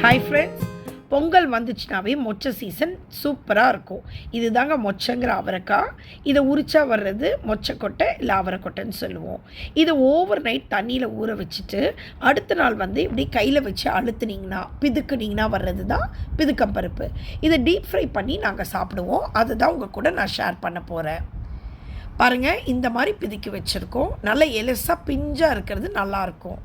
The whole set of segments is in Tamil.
ஹாய் ஃப்ரெண்ட்ஸ், பொங்கல் வந்துச்சுனாவே மொச்சை சீசன் சூப்பராக இருக்கும். இது தாங்க மொச்சைங்கிற அவரைக்காய். இதை உரிச்சா வர்றது மொச்சைக்கொட்டை இல்லை அவரைக்கொட்டைன்னு சொல்லுவோம். இதை ஓவர் நைட் தண்ணியில் ஊற வச்சுட்டு அடுத்த நாள் இப்படி கையில் வச்சு அழுத்துனீங்கன்னா பிதுக்குனிங்கன்னா வர்றது தான் பிதுக்கம்பருப்பு. இதை டீப் ஃப்ரை பண்ணி நாங்கள் சாப்பிடுவோம். அதுதான் உங்கள் கூட நான் ஷேர் பண்ண போகிறேன். பாருங்கள், இந்த மாதிரி பிதுக்கி வச்சுருக்கோம். நல்ல எலசாக பிஞ்சாக இருக்கிறது நல்லாயிருக்கும்.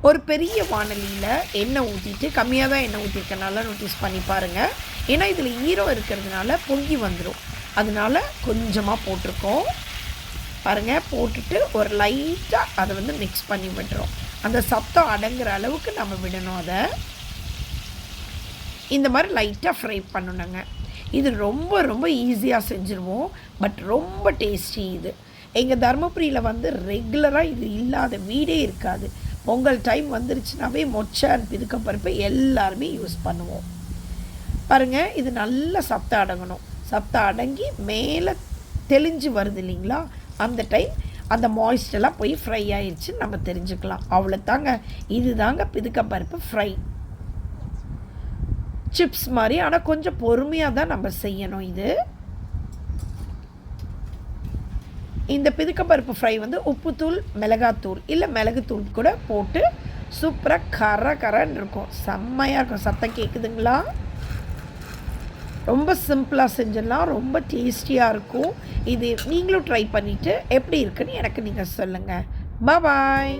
ஒரு பெரிய வானலியில் எண்ணெய் ஊற்றிட்டு, கம்மியாக தான் எண்ணெய் ஊற்றிருக்கேன், நல்லா நோட்டீஸ் பண்ணி பாருங்கள். ஏன்னா இதில் ஈரம் இருக்கிறதுனால பொங்கி வந்துடும். அதனால் கொஞ்சமாக போட்டிருக்கோம். பாருங்கள், போட்டுட்டு ஒரு லைட்டாக அதை மிக்ஸ் பண்ணி விடுறோம். அந்த சத்தம் அடங்குற அளவுக்கு நம்ம விடணும். அதை இந்த மாதிரி லைட்டாக ஃப்ரை பண்ணணுங்க. இது ரொம்ப ரொம்ப ஈஸியாக செஞ்சுருவோம். பட் ரொம்ப டேஸ்டி. இது எங்கள் தருமபுரியில் ரெகுலராக இது இல்லாத வீடே இருக்காது. பொங்கல் டைம் வந்துருச்சுனாவே மொச்சை அண்ட் பிதுக்கம்பருப்பை எல்லாருமே யூஸ் பண்ணுவோம். பாருங்கள், இது நல்லா சத்தம் அடங்கணும். சத்தம் அடங்கி மேலே தெளிஞ்சு வருது இல்லைங்களா, அந்த டைம் அந்த மாய்ஸ்டெல்லாம் போய் ஃப்ரை ஆயிடுச்சுன்னு நம்ம தெரிஞ்சுக்கலாம். அவ்வளோ தாங்க. இது தாங்க பிதுக்கம்பருப்பு ஃப்ரை. சிப்ஸ் மாதிரி, ஆனால் கொஞ்சம் பொறுமையாக தான் நம்ம செய்யணும். இந்த பிதுக்கம்பருப்பு ஃப்ரை உப்புத்தூள், மிளகாத்தூள் இல்லை மிளகுத்தூள் கூட போட்டு சூப்பராக கரன்னு இருக்கும். செம்மையாக இருக்கும். சத்தம் கேட்குதுங்களா? ரொம்ப சிம்பிளாக செஞ்சிடலாம். ரொம்ப டேஸ்டியாக இருக்கும். இது நீங்களும் ட்ரை பண்ணிவிட்டு எப்படி இருக்குன்னு எனக்கு நீங்கள் சொல்லுங்கள். பாய்.